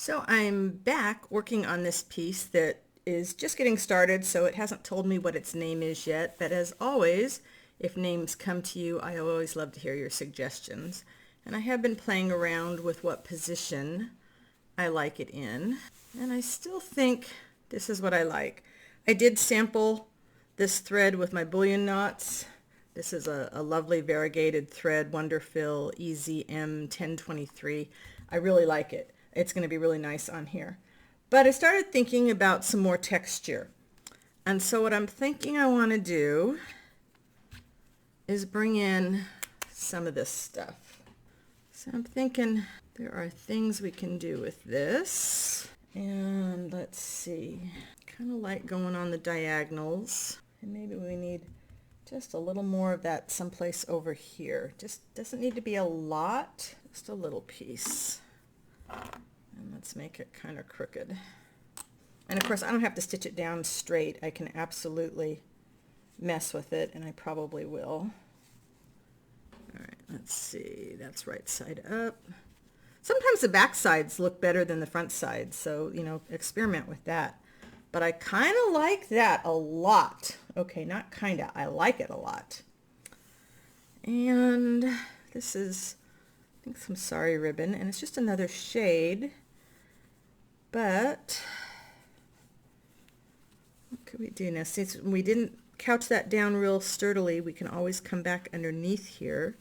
So I'm back working on this piece that is just getting started, so it hasn't told me what its name is yet, but as always, if names come to you, I always love to hear your suggestions. And I have been playing around with what position I like it in, and I still think this is what I like. I did sample this thread with my bullion knots. This is a lovely variegated thread, Wonderfill EZM 1023. I really like it. It's going to be really nice on here. But I started thinking about some more texture. And so what I'm thinking I want to do is bring in some of this stuff. So I'm thinking there are things we can do with this. And let's see, kind of like going on the diagonals. And maybe we need just a little more of that someplace over here. Just doesn't need to be a lot, just a little piece. And let's make it kind of crooked. And of course, I don't have to stitch it down straight. I can absolutely mess with it, and I probably will. All right, let's see. That's right side up. Sometimes the back sides look better than the front sides, so, you know, experiment with that. But I kind of like that a lot. Okay, not kind of. I like it a lot. And this is, I think, some sari ribbon, and it's just another shade. But what could we do now? Since we didn't couch that down real sturdily, we can always come back underneath here,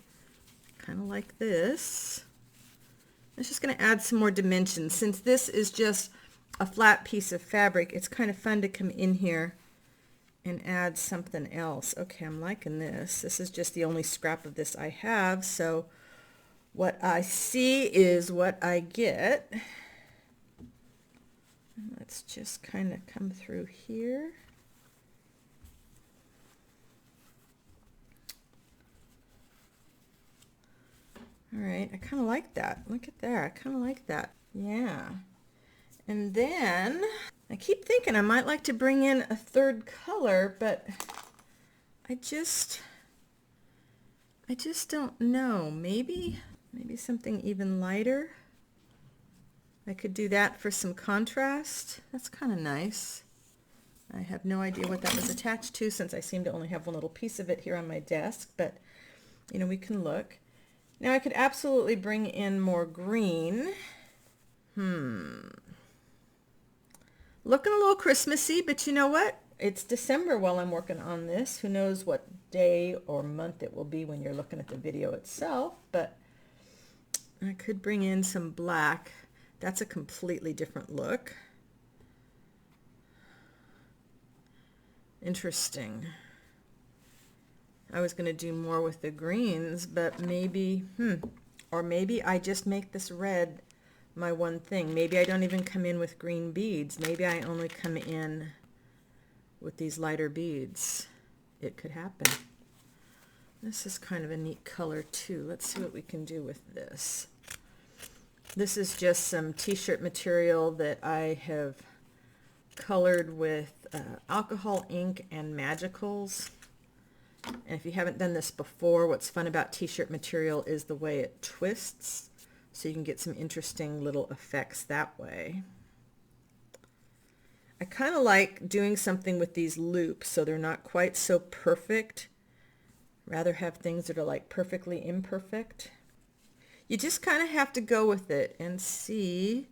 kind of like this. It's just going to add some more dimension. Since this is just a flat piece of fabric, it's kind of fun to come in here and add something else. Okay, I'm liking this. This is just the only scrap of this I have, so what I see is what I get. Let's just kind of come through here. All right, I kind of like that. Look at there, I kind of like that. Yeah. And then I keep thinking I might like to bring in a third color, but I just don't know. Maybe something even lighter. I could do that for some contrast. That's kind of nice. I have no idea what that was attached to, since I seem to only have one little piece of it here on my desk, but you know, we can look. Now I could absolutely bring in more green. Looking a little Christmassy, but you know what? It's December while I'm working on this. Who knows what day or month it will be when you're looking at the video itself, but I could bring in some black. That's a completely different look. Interesting. I was going to do more with the greens, but maybe, or maybe I just make this red my one thing. Maybe I don't even come in with green beads. Maybe I only come in with these lighter beads. It could happen. This is kind of a neat color too. Let's see what we can do with this. This is just some t-shirt material that I have colored with alcohol ink and magicals. And if you haven't done this before, what's fun about t-shirt material is the way it twists, so you can get some interesting little effects that way. I kind of like doing something with these loops so they're not quite so perfect. Rather have things that are like perfectly imperfect. You just kind of have to go with it and see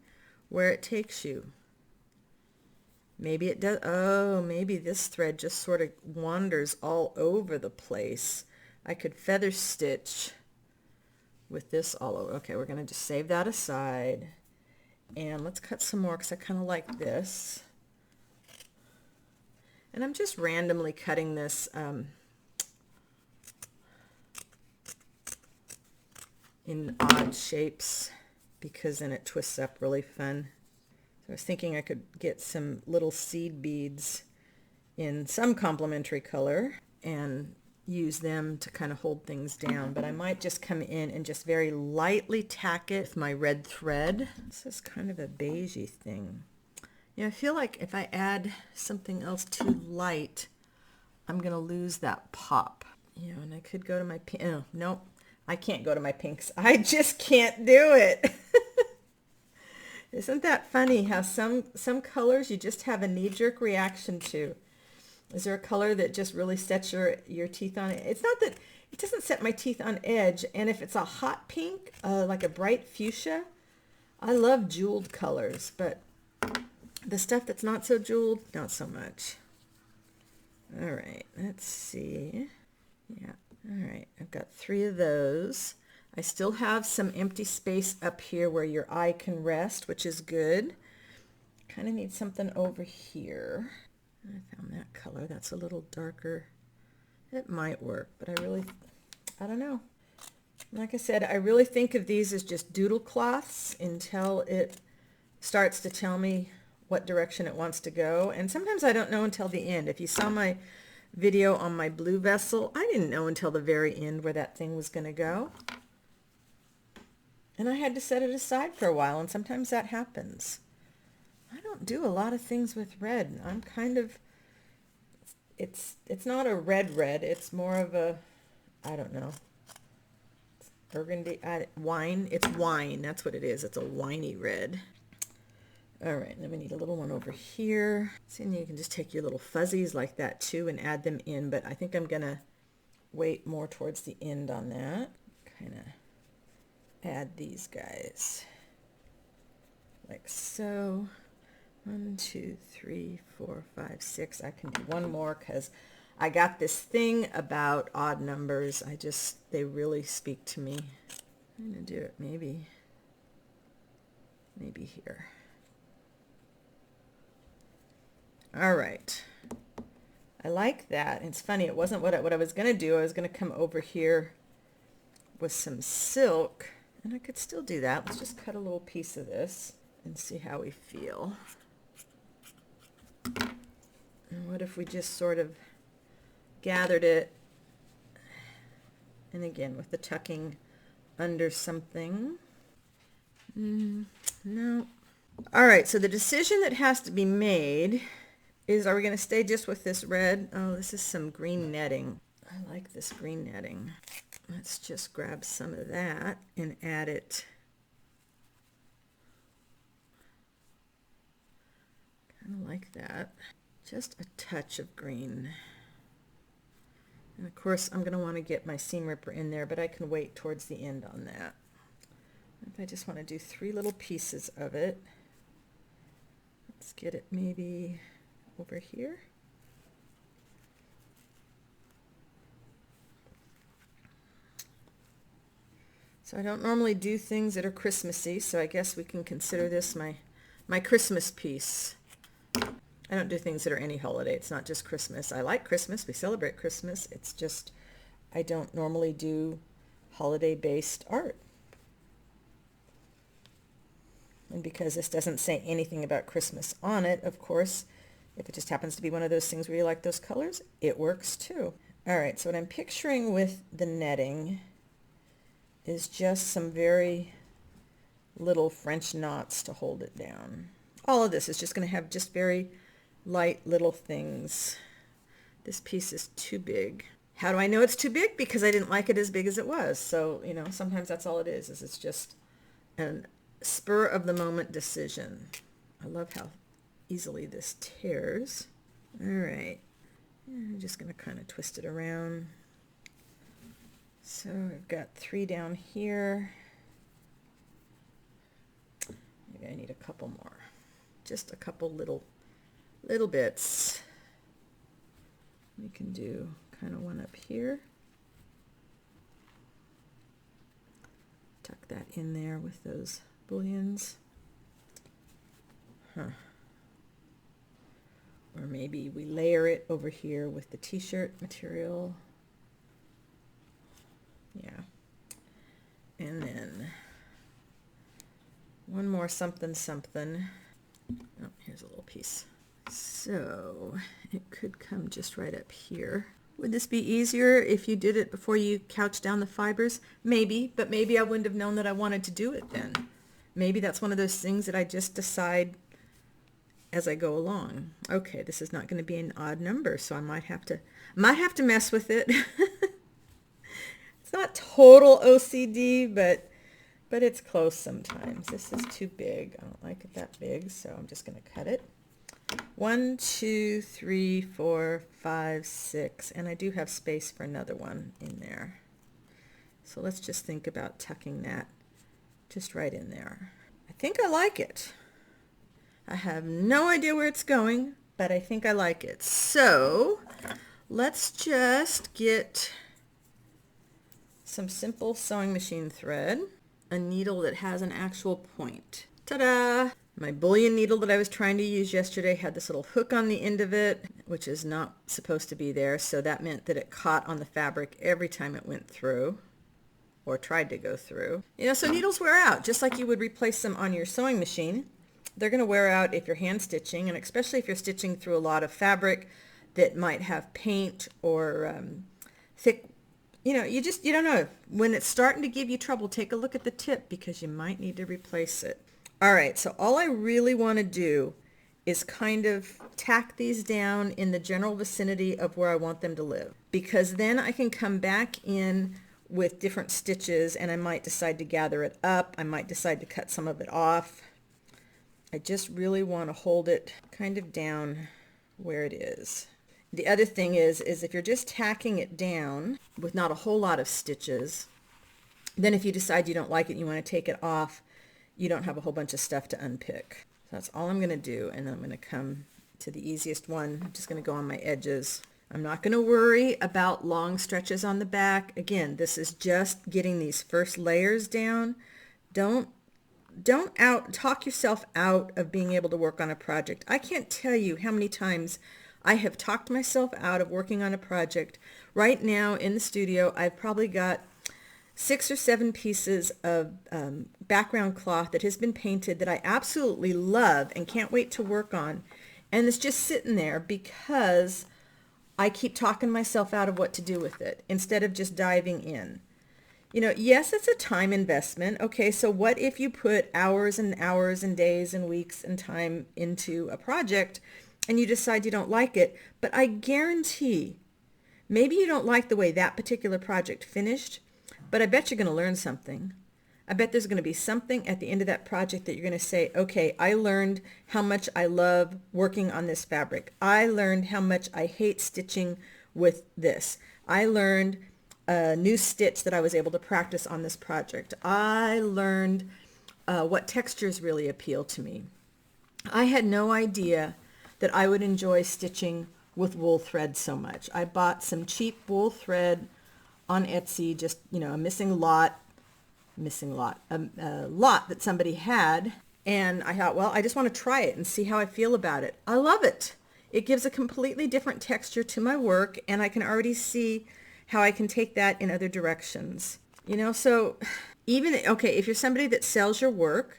where it takes you. Maybe it does. Oh, maybe this thread just sort of wanders all over the place. I could feather stitch with this all over. Okay, we're going to just save that aside. And let's cut some more because I kind of like this. And I'm just randomly cutting this in odd shapes because then it twists up really fun. So I was thinking I could get some little seed beads in some complementary color and use them to kind of hold things down, but I might just come in and just very lightly tack it with my red thread. This is kind of a beigey thing. Yeah, I feel like if I add something else too light, I'm going to lose that pop. Yeah, and I could go to my pink. Oh, nope. I can't go to my pinks. I just can't do it. Isn't that funny how some colors you just have a knee-jerk reaction to? Is there a color that just really sets your teeth on it? It's not that it doesn't set my teeth on edge. And if it's a hot pink, like a bright fuchsia, I love jeweled colors, but the stuff that's not so jeweled, not so much. All right, let's see. Yeah, all right, I've got 3 of those. I still have some empty space up here where your eye can rest, which is good. Kind of need something over here. I found that color. That's a little darker. It might work, but I don't know. Like I said, I really think of these as just doodle cloths until it starts to tell me what direction it wants to go. And sometimes I don't know until the end. If you saw my video on my blue vessel, I didn't know until the very end where that thing was going to go. And I had to set it aside for a while, and sometimes that happens. I don't do a lot of things with red. I'm kind of, it's not a red, it's more of a, I don't know, burgundy, wine. It's wine, that's what it is. It's a winey red. All right, then we need a little one over here. See, and you can just take your little fuzzies like that too and add them in, but I think I'm gonna wait more towards the end on that. Kind of add these guys like so. 1, 2, 3, 4, 5, 6. I can do one more because I got this thing about odd numbers. They really speak to me. I'm going to do it maybe here. All right. I like that. It's funny. It wasn't what I was going to do. I was going to come over here with some silk, and I could still do that. Let's just cut a little piece of this and see how we feel. And what if we just sort of gathered it, and again with the tucking under something. No. All right, so the decision that has to be made is, are we going to stay just with this red? Oh, this is some green netting. I like this green netting. Let's just grab some of that and add it. Kind of like that. Just a touch of green. And of course I'm going to want to get my seam ripper in there, but I can wait towards the end on that. If I just want to do 3 little pieces of it, let's get it maybe over here. So I don't normally do things that are Christmassy, so I guess we can consider this my Christmas piece. I don't do things that are any holiday. It's not just Christmas. I like Christmas. We celebrate Christmas. It's just I don't normally do holiday-based art. And because this doesn't say anything about Christmas on it, of course, if it just happens to be one of those things where you like those colors, it works too. All right, so what I'm picturing with the netting is just some very little French knots to hold it down. All of this is just going to have just very light little things. This piece is too big. How do I know it's too big? Because I didn't like it as big as it was. So, you know, sometimes that's all it is it's just a spur of the moment decision. I love how easily this tears. All right. I'm just going to kind of twist it around. So I've got 3 down here. Maybe I need a couple more. Just a couple little bits. We can do kind of one up here. Tuck that in there with those bullions. Or maybe we layer it over here with the t-shirt material. Yeah. And then one more something. Oh, here's a little piece. So it could come just right up here. Would this be easier if you did it before you couched down the fibers? Maybe, but maybe I wouldn't have known that I wanted to do it then. Maybe that's one of those things that I just decide as I go along. Okay, this is not going to be an odd number, so I might have to mess with it. It's not total OCD, but but it's close sometimes. This is too big. I don't like it that big, so I'm just going to cut it. 1, 2, 3, 4, 5, 6, and I do have space for another one in there. So let's just think about tucking that just right in there. I think I like it. I have no idea where it's going, but I think I like it. So let's just get some simple sewing machine thread, a needle that has an actual point. Ta-da! My bullion needle that I was trying to use yesterday had this little hook on the end of it, which is not supposed to be there, so that meant that it caught on the fabric every time it went through, or tried to go through. You know, so needles wear out, just like you would replace them on your sewing machine. They're going to wear out if you're hand stitching, and especially if you're stitching through a lot of fabric that might have paint or thick. You know, you don't know. When it's starting to give you trouble, take a look at the tip because you might need to replace it. All right, so all I really want to do is kind of tack these down in the general vicinity of where I want them to live, because then I can come back in with different stitches and I might decide to gather it up. I might decide to cut some of it off. I just really want to hold it kind of down where it is. The other thing is if you're just tacking it down with not a whole lot of stitches, then if you decide you don't like it and you want to take it off, you don't have a whole bunch of stuff to unpick. So that's all I'm going to do, and then I'm going to come to the easiest one. I'm just going to go on my edges. I'm not going to worry about long stretches on the back. Again, this is just getting these first layers down. Don't talk yourself out of being able to work on a project. I can't tell you how many times I have talked myself out of working on a project. Right now in the studio, I've probably got 6 or 7 pieces of background cloth that has been painted that I absolutely love and can't wait to work on. And it's just sitting there because I keep talking myself out of what to do with it instead of just diving in. You know, yes, it's a time investment. Okay, so what if you put hours and hours and days and weeks and time into a project and you decide you don't like it? But I guarantee, maybe you don't like the way that particular project finished, but I bet you're going to learn something. I bet there's going to be something at the end of that project that you're going to say, okay, I learned how much I love working on this fabric. I learned how much I hate stitching with this. I learned a new stitch that I was able to practice on this project. I learned what textures really appeal to me. I had no idea that I would enjoy stitching with wool thread so much. I bought some cheap wool thread on Etsy, just, you know, a lot that somebody had, and I thought, well, I just want to try it and see how I feel about it. I love it. It gives a completely different texture to my work, and I can already see how I can take that in other directions. You know, so even, okay, if you're somebody that sells your work,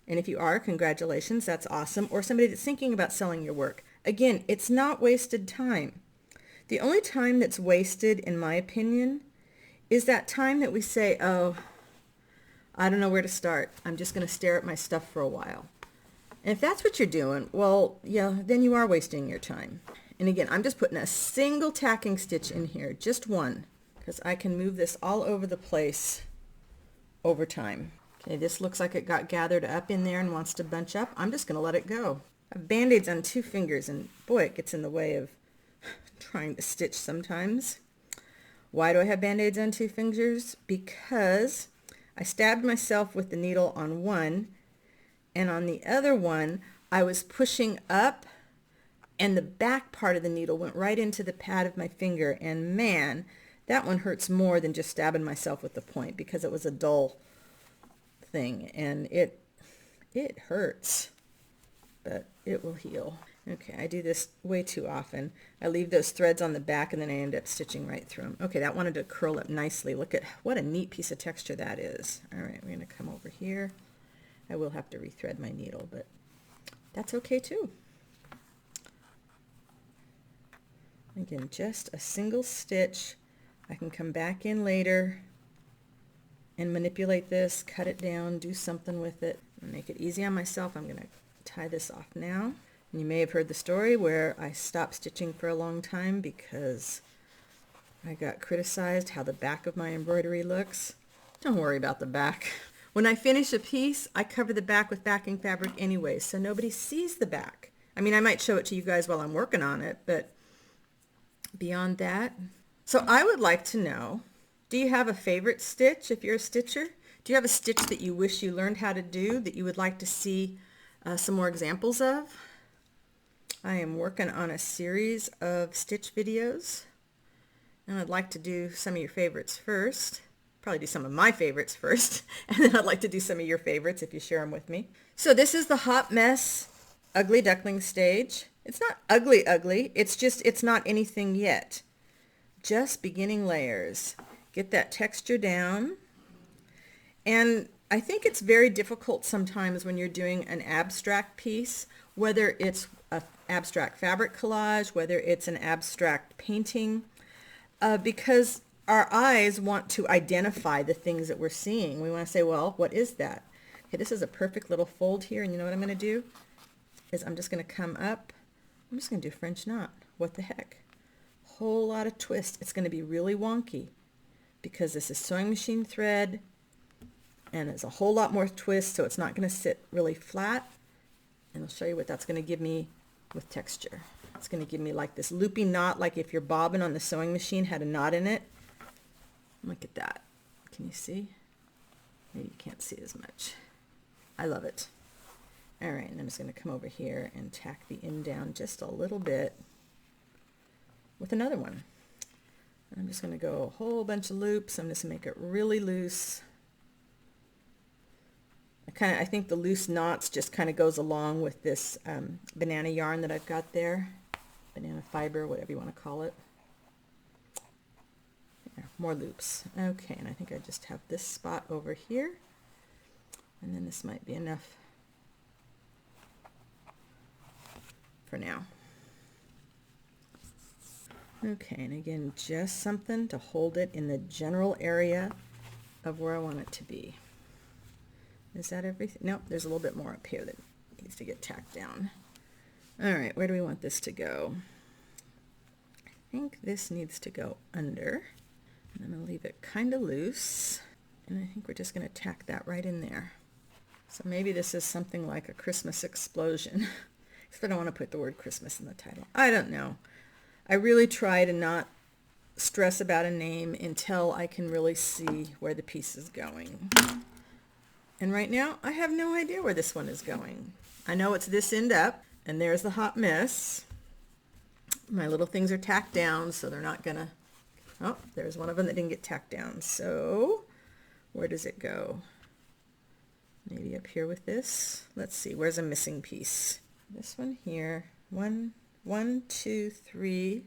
and if you are, congratulations, that's awesome, or somebody that's thinking about selling your work, again, it's not wasted time. The only time that's wasted, in my opinion, is that time that we say, oh, I don't know where to start. I'm just going to stare at my stuff for a while. And if that's what you're doing, well, yeah, then you are wasting your time. And again, I'm just putting a single tacking stitch in here, just one, because I can move this all over the place over time. Okay, this looks like it got gathered up in there and wants to bunch up. I'm just going to let it go. I have Band-Aids on 2 fingers, and boy, it gets in the way of trying to stitch sometimes. Why do I have Band-Aids on 2 fingers? Because I stabbed myself with the needle on one, and on the other one, I was pushing up, and the back part of the needle went right into the pad of my finger, and man, that one hurts more than just stabbing myself with the point, because it was a dull thing, and it hurts, but it will heal. Okay, I do this way too often. I leave those threads on the back, and then I end up stitching right through them. Okay, that wanted to curl up nicely. Look at what a neat piece of texture that is. All right, we're going to come over here. I will have to rethread my needle, but that's okay too. Again, just a single stitch. I can come back in later and manipulate this, cut it down, do something with it, and make it easy on myself. I'm going to tie this off now. And you may have heard the story where I stopped stitching for a long time because I got criticized how the back of my embroidery looks. Don't worry about the back. When I finish a piece, I cover the back with backing fabric anyway, so nobody sees the back. I mean, I might show it to you guys while I'm working on it, but beyond that. So I would like to know, do you have a favorite stitch if you're a stitcher? Do you have a stitch that you wish you learned how to do that you would like to see some more examples of? I am working on a series of stitch videos, and I'd like to do some of your favorites first. Probably do some of my favorites first, and then I'd like to do some of your favorites if you share them with me. So this is the Hot Mess Ugly Duckling stage. It's not ugly, it's just, it's not anything yet. Just beginning layers. Get that texture down. And I think it's very difficult sometimes when you're doing an abstract piece, whether it's an abstract fabric collage, whether it's an abstract painting, because our eyes want to identify the things that we're seeing. We want to say, well, what is that? Okay, this is a perfect little fold here, and you know what I'm going to do? Is I'm just going to come up. I'm just going to do French knot. What the heck? Whole lot of twist. It's going to be really wonky because this is sewing machine thread, and it's a whole lot more twist, so it's not going to sit really flat. And I'll show you what that's going to give me with texture. It's going to give me like this loopy knot, like if your bobbin on the sewing machine had a knot in it. Look at that. Can you see? Maybe you can't see as much. I love it. All right, and I'm just going to come over here and tack the end down just a little bit with another one. And I'm just going to go a whole bunch of loops. I'm just going to make it really loose. I think the loose knots just kind of goes along with this banana yarn that I've got there. Banana fiber, whatever you want to call it. There, more loops. Okay, and I think I just have this spot over here. And then this might be enough for now. Okay, and again, just something to hold it in the general area of where I want it to be. Is that everything? Nope, there's a little bit more up here that needs to get tacked down. All right, where do we want this to go? I think this needs to go under. And I'm going to leave it kind of loose. And I think we're just going to tack that right in there. So maybe this is something like a Christmas explosion. Except I don't want to put the word Christmas in the title. I don't know. I really try to not stress about a name until I can really see where the piece is going. And right now, I have no idea where this one is going. I know it's this end up, and there's the Hot Mess. My little things are tacked down, so they're not gonna, oh, there's one of them that didn't get tacked down. So where does it go? Maybe up here with this. Let's see, where's a missing piece? This one here. One, two, 3,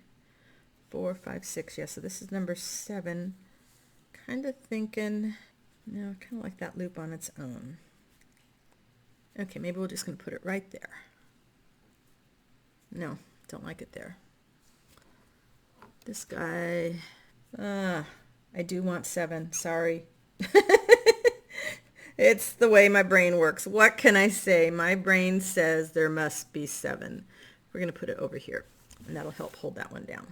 4, 5, 6. Yeah, so this is number 7. Kind of thinking, no, kind of like that loop on its own. Okay, maybe we're just going to put it right there. No, don't like it there. This guy, I do want 7, sorry. It's the way my brain works. What can I say? My brain says there must be 7. We're going to put it over here, and that'll help hold that one down.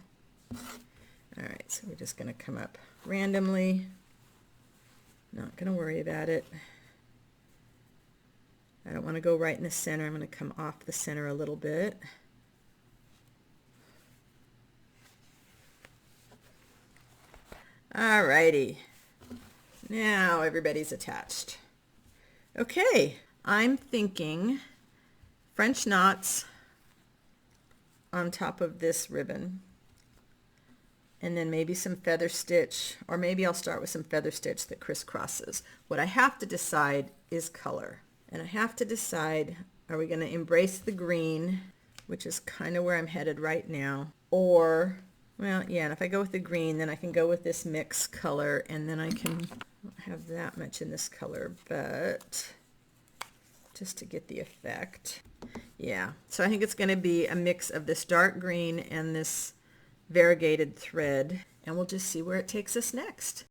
All right, so we're just going to come up randomly. Not going to worry about it. I don't want to go right in the center. I'm going to come off the center a little bit. All righty. Now everybody's attached. Okay, I'm thinking French knots on top of this ribbon, and then maybe some feather stitch, or maybe I'll start with some feather stitch that crisscrosses. What I have to decide is color, and I have to decide, are we going to embrace the green, which is kind of where I'm headed right now, or, well, yeah, and if I go with the green, then I can go with this mix color, and then I can not have that much in this color, but just to get the effect. Yeah, so I think it's going to be a mix of this dark green and this variegated thread, and we'll just see where it takes us next.